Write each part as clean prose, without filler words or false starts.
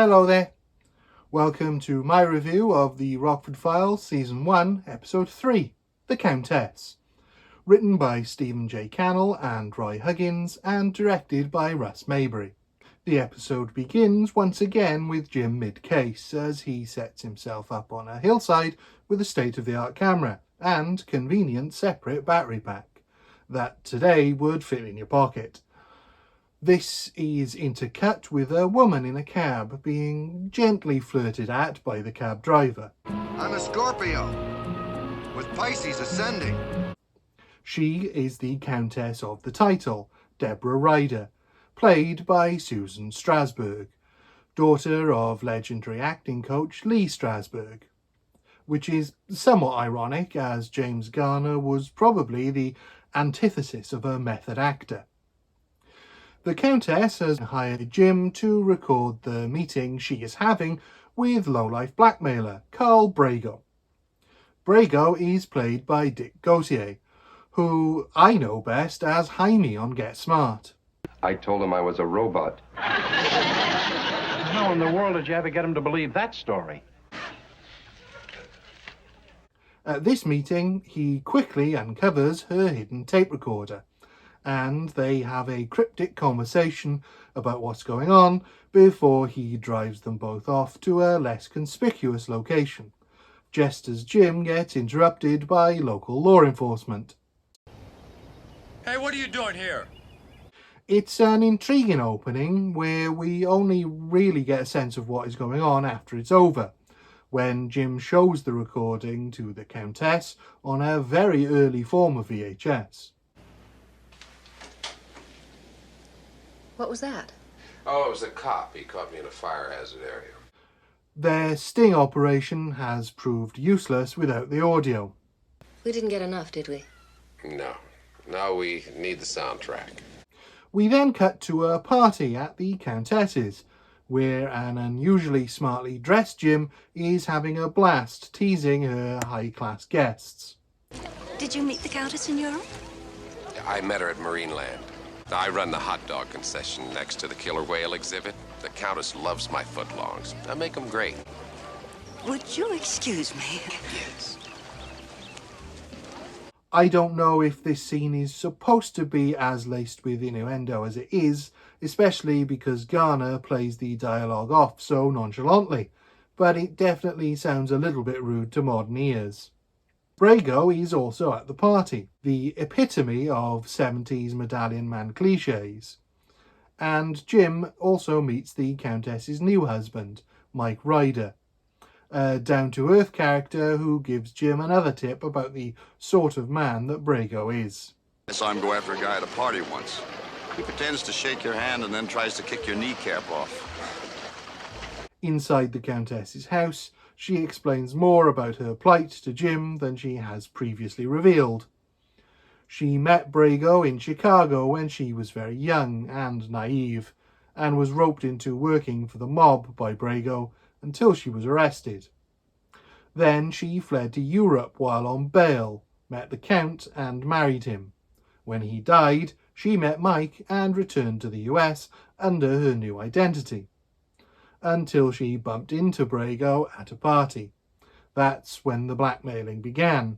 Hello there. Welcome to my review of the Rockford Files Season 1, Episode 3, The Countess. Written by Stephen J. Cannell and Roy Huggins and directed by Russ Maybury. The episode begins once again with Jim mid-case as he sets himself up on a hillside with a state-of-the-art camera and convenient separate battery pack that today would fit in your pocket. This is intercut with a woman in a cab being gently flirted at by the cab driver. I'm a Scorpio, with Pisces ascending. She is the Countess of the title, Deborah Ryder, played by Susan Strasberg, daughter of legendary acting coach Lee Strasberg, which is somewhat ironic as James Garner was probably the antithesis of a method actor. The Countess has hired Jim to record the meeting she is having with lowlife blackmailer Carl Brago. Brago is played by Dick Gautier, who I know best as Jaime on Get Smart. I told him I was a robot. How in the world did you ever get him to believe that story? At this meeting, he quickly uncovers her hidden tape recorder, and they have a cryptic conversation about what's going on before he drives them both off to a less conspicuous location, just as Jim gets interrupted by local law enforcement. Hey, what are you doing here? It's an intriguing opening where we only really get a sense of what is going on after it's over, when Jim shows the recording to the Countess on a very early form of VHS. What was that? Oh, it was a cop. He caught me in a fire hazard area. Their sting operation has proved useless without the audio. We didn't get enough, did we? No. No, we need the soundtrack. We then cut to a party at the Countess's, where an unusually smartly dressed Jim is having a blast teasing her high-class guests. Did you meet the Countess in Europe? I met her at Marineland. I run the hot dog concession next to the killer whale exhibit. The Countess loves my footlongs. I make them great. Would you excuse me? Yes. I don't know if this scene is supposed to be as laced with innuendo as it is, especially because Garner plays the dialogue off so nonchalantly, but it definitely sounds a little bit rude to modern ears. Brago is also at the party, the epitome of 70s medallion man cliches, and Jim also meets the Countess's new husband, Mike Ryder, a down-to-earth character who gives Jim another tip about the sort of man that Brago is. I saw him go after a guy at a party once. He pretends to shake your hand and then tries to kick your kneecap off. Inside the Countess's house, she explains more about her plight to Jim than she has previously revealed. She met Brago in Chicago when she was very young and naive, and was roped into working for the mob by Brago until she was arrested. Then she fled to Europe while on bail, met the Count and married him. When he died, she met Mike and returned to the US under her new identity, until she bumped into Brago at a party. That's when the blackmailing began.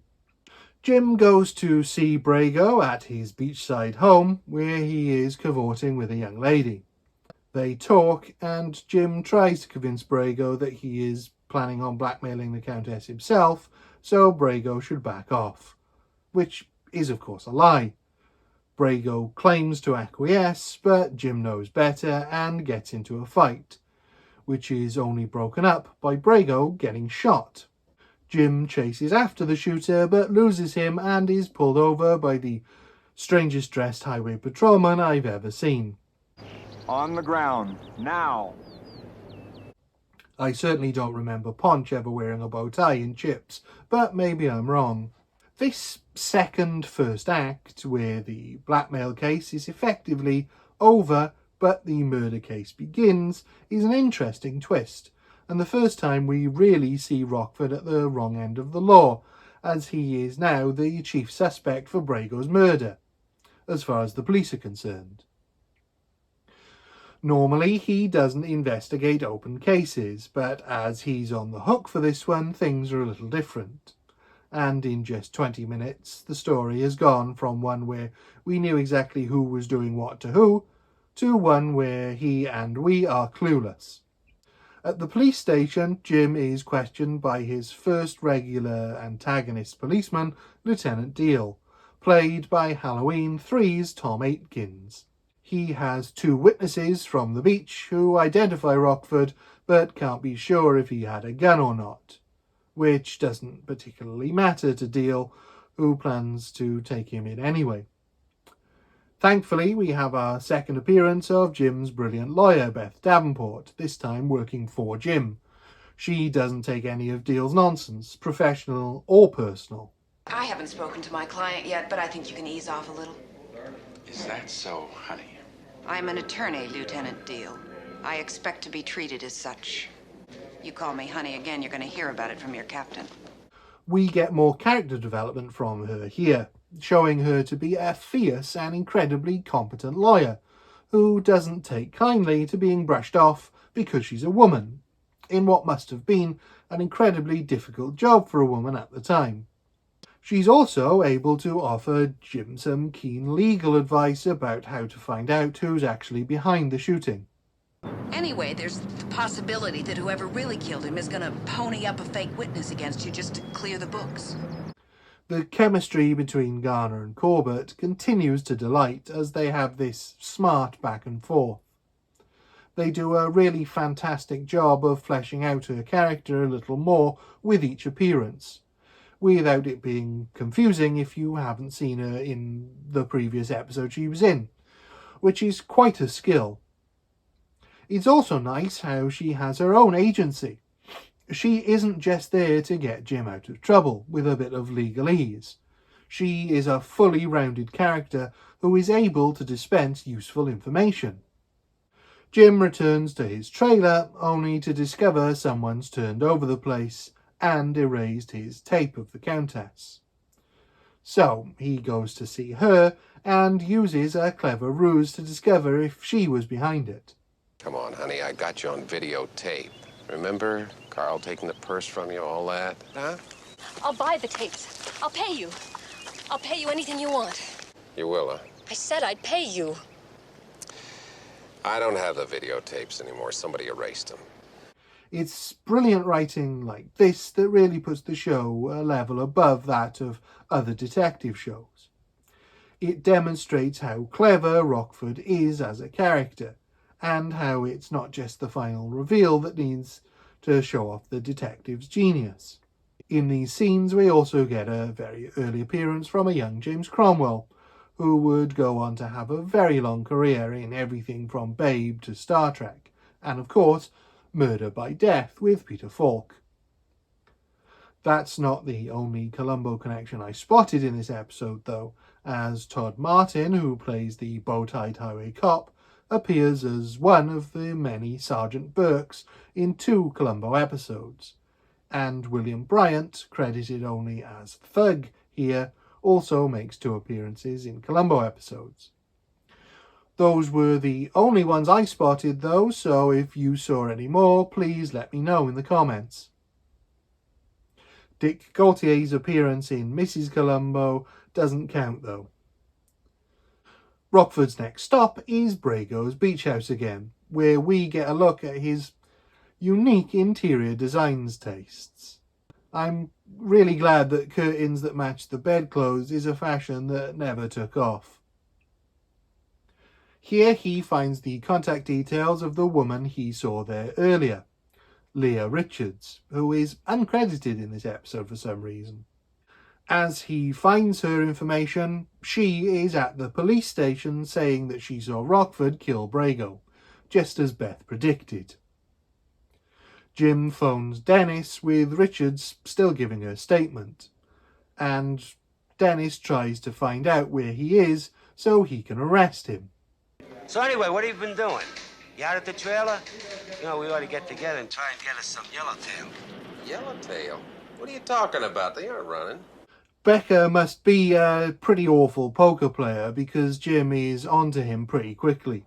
Jim goes to see Brago at his beachside home, where he is cavorting with a young lady. They talk, and Jim tries to convince Brago that he is planning on blackmailing the Countess himself, so Brago should back off, which is of course a lie. Brago claims to acquiesce, but Jim knows better and gets into a fight, which is only broken up by Brago getting shot. Jim chases after the shooter but loses him and is pulled over by the strangest dressed highway patrolman I've ever seen. On the ground, now. I certainly don't remember Ponch ever wearing a bow tie in Chips, but maybe I'm wrong. This second first act, where the blackmail case is effectively over but the murder case begins, is an interesting twist, and the first time we really see Rockford at the wrong end of the law, as he is now the chief suspect for Brago's murder, as far as the police are concerned. Normally, he doesn't investigate open cases, but as he's on the hook for this one, things are a little different. And in just 20 minutes, the story has gone from one where we knew exactly who was doing what to who, to one where he and we are clueless. At the police station, Jim is questioned by his first regular antagonist policeman, Lieutenant Deal, played by Halloween 3's Tom Aitkins. He has two witnesses from the beach who identify Rockford, but can't be sure if he had a gun or not, which doesn't particularly matter to Deal, who plans to take him in anyway. Thankfully, we have our second appearance of Jim's brilliant lawyer, Beth Davenport, this time working for Jim. She doesn't take any of Deal's nonsense, professional or personal. I haven't spoken to my client yet, but I think you can ease off a little. Is that so, honey? I'm an attorney, Lieutenant Deal. I expect to be treated as such. You call me honey again, you're going to hear about it from your captain. We get more character development from her here, showing her to be a fierce and incredibly competent lawyer, who doesn't take kindly to being brushed off because she's a woman, in what must have been an incredibly difficult job for a woman at the time. She's also able to offer Jim some keen legal advice about how to find out who's actually behind the shooting. Anyway, there's the possibility that whoever really killed him is going to pony up a fake witness against you just to clear the books. The chemistry between Garner and Corbett continues to delight as they have this smart back and forth. They do a really fantastic job of fleshing out her character a little more with each appearance, without it being confusing if you haven't seen her in the previous episode she was in, which is quite a skill. It's also nice how she has her own agency. She isn't just there to get Jim out of trouble with a bit of legalese. She is a fully rounded character who is able to dispense useful information. Jim returns to his trailer only to discover someone's turned over the place and erased his tape of the Countess. So he goes to see her and uses a clever ruse to discover if she was behind it. Come on, honey, I got you on videotape. Remember Carl taking the purse from you, all that, huh? I'll buy the tapes. I'll pay you. I'll pay you anything you want. You will, huh? I said I'd pay you. I don't have the videotapes anymore. Somebody erased them. It's brilliant writing like this that really puts the show a level above that of other detective shows. It demonstrates how clever Rockford is as a character, and how it's not just the final reveal that needs to show off the detective's genius. In these scenes, we also get a very early appearance from a young James Cromwell, who would go on to have a very long career in everything from Babe to Star Trek, and of course, Murder by Death with Peter Falk. That's not the only Columbo connection I spotted in this episode though, as Todd Martin, who plays the bow-tied highway cop, appears as one of the many Sergeant Burkes in 2 Columbo episodes, and William Bryant, credited only as Thug here, also makes 2 appearances in Columbo episodes. Those were the only ones I spotted though, so if you saw any more, please let me know in the comments. Dick Gaultier's appearance in Mrs. Columbo doesn't count though. Rockford's next stop is Brago's beach house again, where we get a look at his unique interior designs tastes. I'm really glad that curtains that match the bedclothes is a fashion that never took off. Here he finds the contact details of the woman he saw there earlier, Leah Richards, who is uncredited in this episode for some reason. As he finds her information, she is at the police station saying that she saw Rockford kill Brago, just as Beth predicted. Jim phones Dennis with Richards still giving her statement, and Dennis tries to find out where he is so he can arrest him. So anyway, what have you been doing? You out at the trailer? You know, we ought to get together and try and get us some yellowtail. Yellowtail? What are you talking about? They aren't running. Becca must be a pretty awful poker player because Jim is onto him pretty quickly.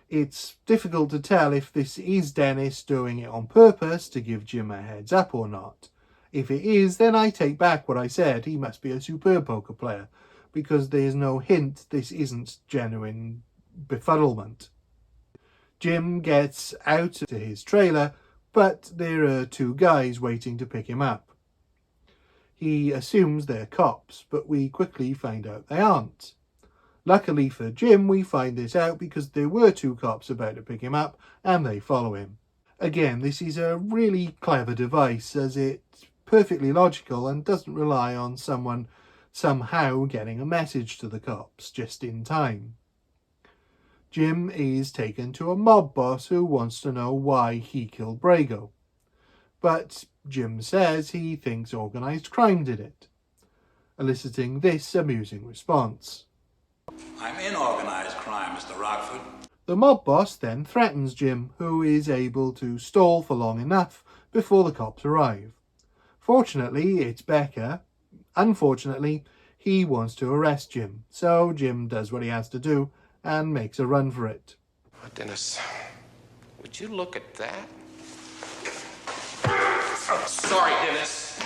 It's difficult to tell if this is Dennis doing it on purpose to give Jim a heads up or not. If it is, then I take back what I said, he must be a superb poker player, because there's no hint this isn't genuine befuddlement. Jim gets out to his trailer, but there are two guys waiting to pick him up. He assumes they're cops, but we quickly find out they aren't. Luckily for Jim, we find this out because there were two cops about to pick him up, and they follow him. Again, this is a really clever device, as it's perfectly logical and doesn't rely on someone somehow getting a message to the cops just in time. Jim is taken to a mob boss who wants to know why he killed Brago. But Jim says he thinks organised crime did it, eliciting this amusing response. I'm in organised crime, Mr. Rockford. The mob boss then threatens Jim, who is able to stall for long enough before the cops arrive. Fortunately, it's Becca. Unfortunately, he wants to arrest Jim, so Jim does what he has to do and makes a run for it. Oh, Dennis, would you look at that? Sorry, Dennis.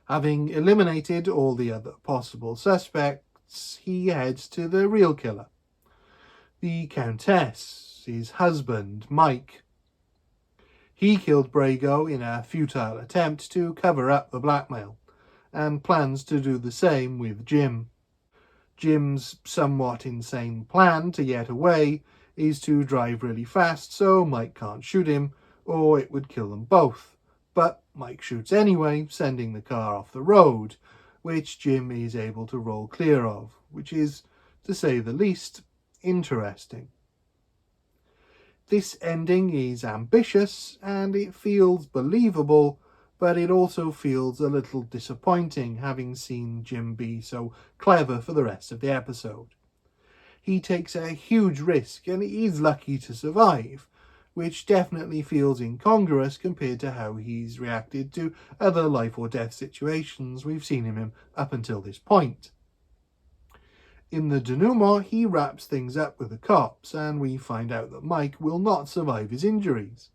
Having eliminated all the other possible suspects, he heads to the real killer, the Countess, his husband, Mike. He killed Brago in a futile attempt to cover up the blackmail, and plans to do the same with Jim. Jim's somewhat insane plan to get away is to drive really fast so Mike can't shoot him, or it would kill them both. But Mike shoots anyway, sending the car off the road, which Jim is able to roll clear of, which is, to say the least, interesting. This ending is ambitious and it feels believable, but it also feels a little disappointing, having seen Jim be so clever for the rest of the episode. He takes a huge risk and he is lucky to survive, which definitely feels incongruous compared to how he's reacted to other life or death situations we've seen him in up until this point. In the denouement, he wraps things up with the cops, and we find out that Mike will not survive his injuries.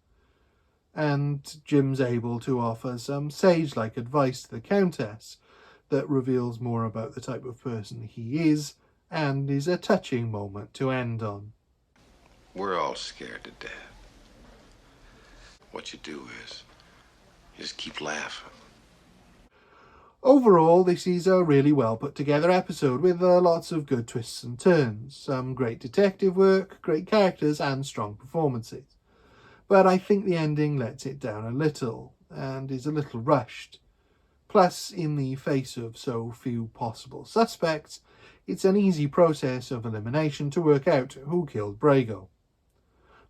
And Jim's able to offer some sage-like advice to the Countess that reveals more about the type of person he is, and is a touching moment to end on. We're all scared to death. What you do is, you just keep laughing. Overall, this is a really well put together episode with lots of good twists and turns, some great detective work, great characters and strong performances. But I think the ending lets it down a little and is a little rushed. Plus, in the face of so few possible suspects, it's an easy process of elimination to work out who killed Brago.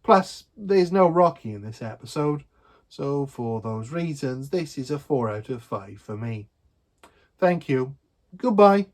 Plus, there's no Rocky in this episode, so for those reasons, this is a 4 out of 5 for me. Thank you. Goodbye.